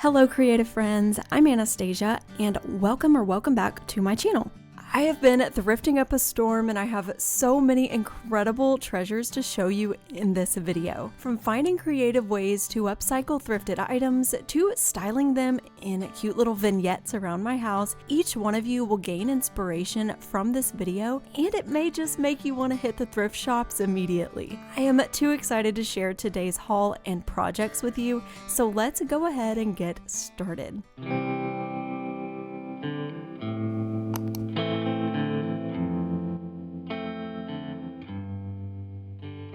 Hello creative friends, I'm Anastasia and welcome back to my channel. I have been thrifting up a storm and I have so many incredible treasures to show you in this video. From finding creative ways to upcycle thrifted items to styling them in cute little vignettes around my house, each one of you will gain inspiration from this video and it may just make you want to hit the thrift shops immediately. I am too excited to share today's haul and projects with you, so let's go ahead and get started.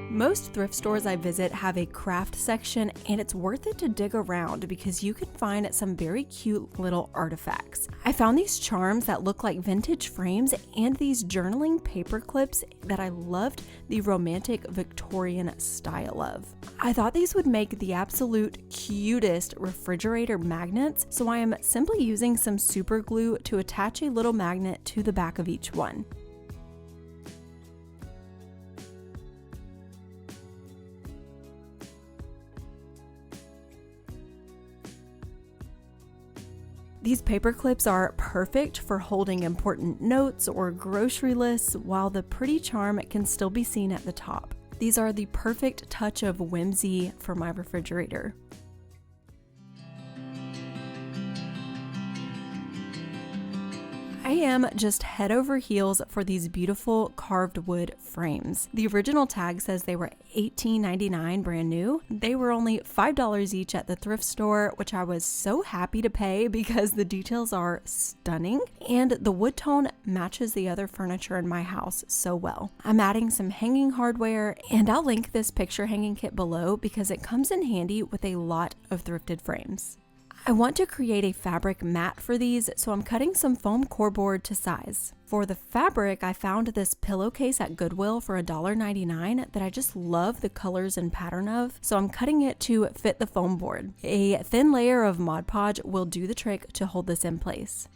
Most thrift stores I visit have a craft section and it's worth it to dig around because you can find some very cute little artifacts. I found these charms that look like vintage frames and these journaling paper clips that I loved the romantic Victorian style of. I thought these would make the absolute cutest refrigerator magnets, so I am simply using some super glue to attach a little magnet to the back of each one. These paper clips are perfect for holding important notes or grocery lists, while the pretty charm can still be seen at the top. These are the perfect touch of whimsy for my refrigerator. I am just head over heels for these beautiful carved wood frames. The original tag says they were $18.99 brand new. They were only $5 each at the thrift store, which I was so happy to pay because the details are stunning and the wood tone matches the other furniture in my house so well. I'm adding some hanging hardware and I'll link this picture hanging kit below because it comes in handy with a lot of thrifted frames. I want to create a fabric mat for these, so I'm cutting some foam core board to size. For the fabric, I found this pillowcase at Goodwill for $1.99 that I just love the colors and pattern of, so I'm cutting it to fit the foam board. A thin layer of Mod Podge will do the trick to hold this in place.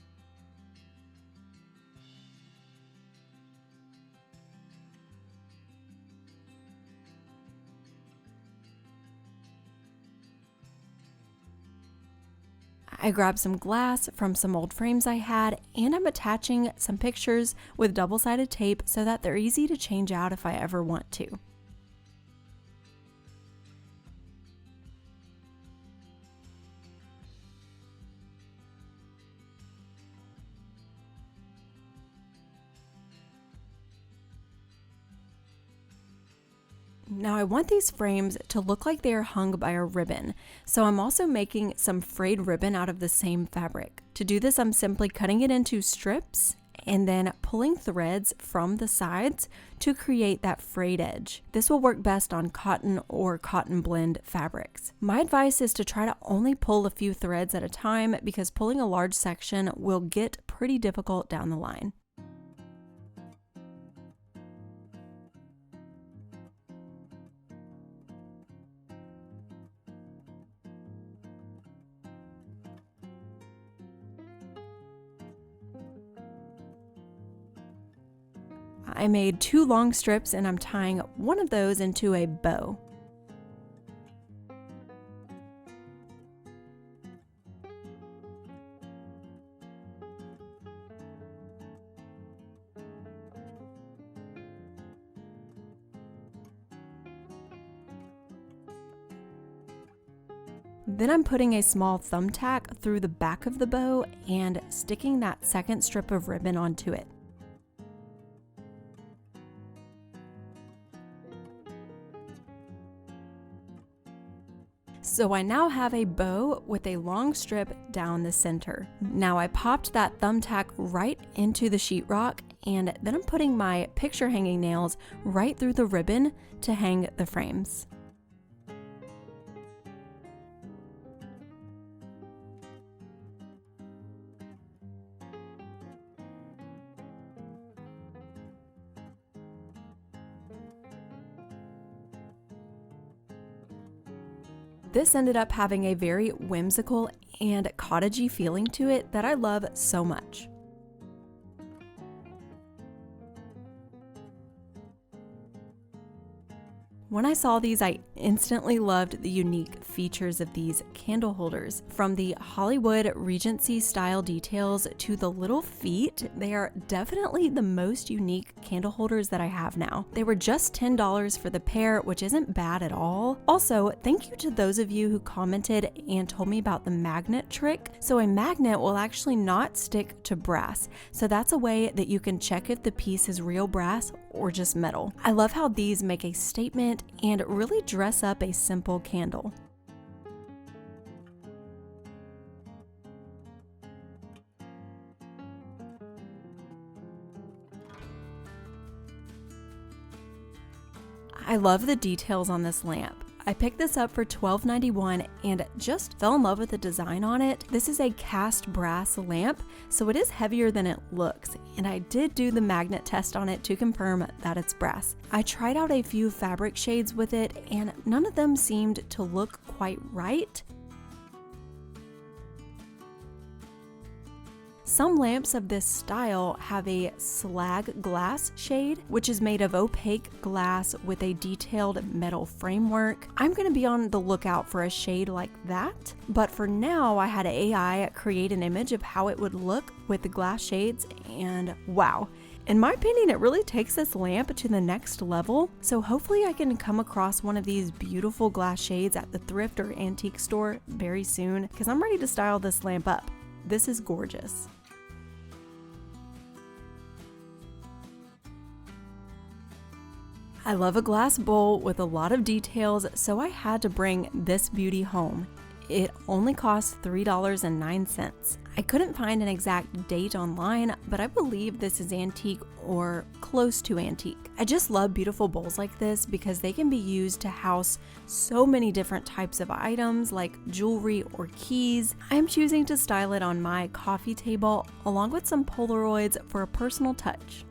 I grabbed some glass from some old frames I had, and I'm attaching some pictures with double-sided tape so that they're easy to change out if I ever want to. Now I want these frames to look like they are hung by a ribbon, so I'm also making some frayed ribbon out of the same fabric. To do this, I'm simply cutting it into strips and then pulling threads from the sides to create that frayed edge. This will work best on cotton or cotton blend fabrics. My advice is to try to only pull a few threads at a time because pulling a large section will get pretty difficult down the line. I made 2 long strips and I'm tying one of those into a bow. Then I'm putting a small thumbtack through the back of the bow and sticking that second strip of ribbon onto it. So I now have a bow with a long strip down the center. Now I popped that thumbtack right into the sheetrock and then I'm putting my picture hanging nails right through the ribbon to hang the frames. This ended up having a very whimsical and cottagey feeling to it that I love so much. When I saw these, I instantly loved the unique features of these candle holders. From the Hollywood Regency style details to the little feet, they are definitely the most unique candle holders that I have now. They were just $10 for the pair, which isn't bad at all. Also, thank you to those of you who commented and told me about the magnet trick. So a magnet will actually not stick to brass. So that's a way that you can check if the piece is real brass or just metal. I love how these make a statement and really dress up a simple candle. I love the details on this lamp. I picked this up for $12.91 and just fell in love with the design on it. This is a cast brass lamp, so it is heavier than it looks, and I did do the magnet test on it to confirm that it's brass. I tried out a few fabric shades with it, and none of them seemed to look quite right. Some lamps of this style have a slag glass shade, which is made of opaque glass with a detailed metal framework. I'm going to be on the lookout for a shade like that, but for now I had AI create an image of how it would look with the glass shades, and wow. In my opinion, it really takes this lamp to the next level, so hopefully I can come across one of these beautiful glass shades at the thrift or antique store very soon, because I'm ready to style this lamp up. This is gorgeous. I love a glass bowl with a lot of details, so I had to bring this beauty home. It only cost $3.09. I couldn't find an exact date online, but I believe this is antique or close to antique. I just love beautiful bowls like this because they can be used to house so many different types of items like jewelry or keys. I'm choosing to style it on my coffee table along with some Polaroids for a personal touch.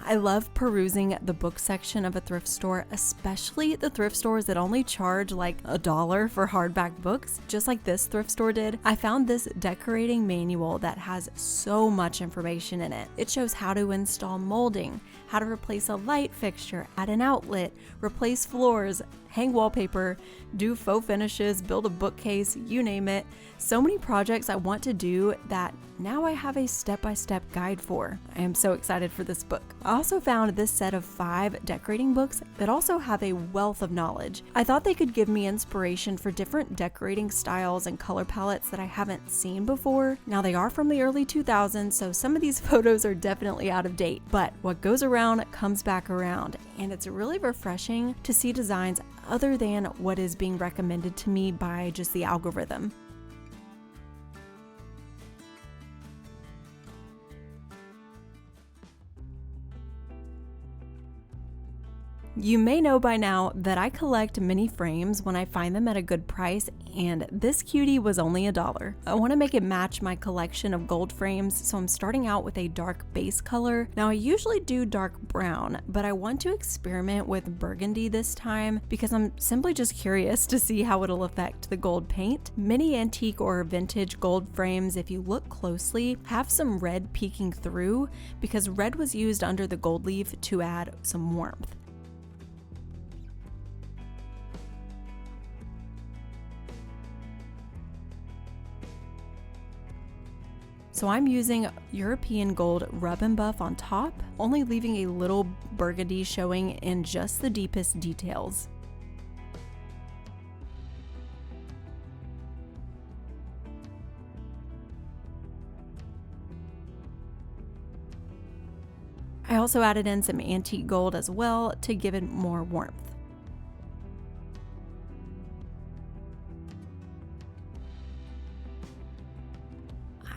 I love perusing the book section of a thrift store, especially the thrift stores that only charge like $1 for hardback books, just like this thrift store did. I found this decorating manual that has so much information in it. It shows how to install molding, how to replace a light fixture, add an outlet, replace floors, hang wallpaper, do faux finishes, build a bookcase, you name it. So many projects I want to do that now I have a step-by-step guide for. I am so excited for this book. I also found this set of 5 decorating books that also have a wealth of knowledge. I thought they could give me inspiration for different decorating styles and color palettes that I haven't seen before. Now they are from the early 2000s, so some of these photos are definitely out of date, but what goes around comes back around, and it's really refreshing to see designs other than what is being recommended to me by just the algorithm. You may know by now that I collect mini frames when I find them at a good price, and this cutie was only $1. I want to make it match my collection of gold frames, so I'm starting out with a dark base color. Now I usually do dark brown, but I want to experiment with burgundy this time because I'm simply just curious to see how it'll affect the gold paint. Many antique or vintage gold frames, if you look closely, have some red peeking through because red was used under the gold leaf to add some warmth. So I'm using European gold rub and buff on top, only leaving a little burgundy showing in just the deepest details. I also added in some antique gold as well to give it more warmth.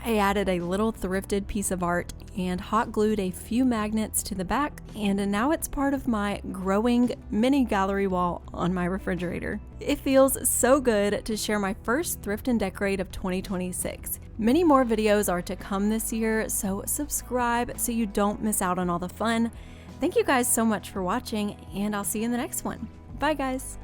I added a little thrifted piece of art and hot glued a few magnets to the back, and now it's part of my growing mini gallery wall on my refrigerator. It feels so good to share my first thrift and decorate of 2026. Many more videos are to come this year, so subscribe so you don't miss out on all the fun. Thank you guys so much for watching, and I'll see you in the next one. Bye guys!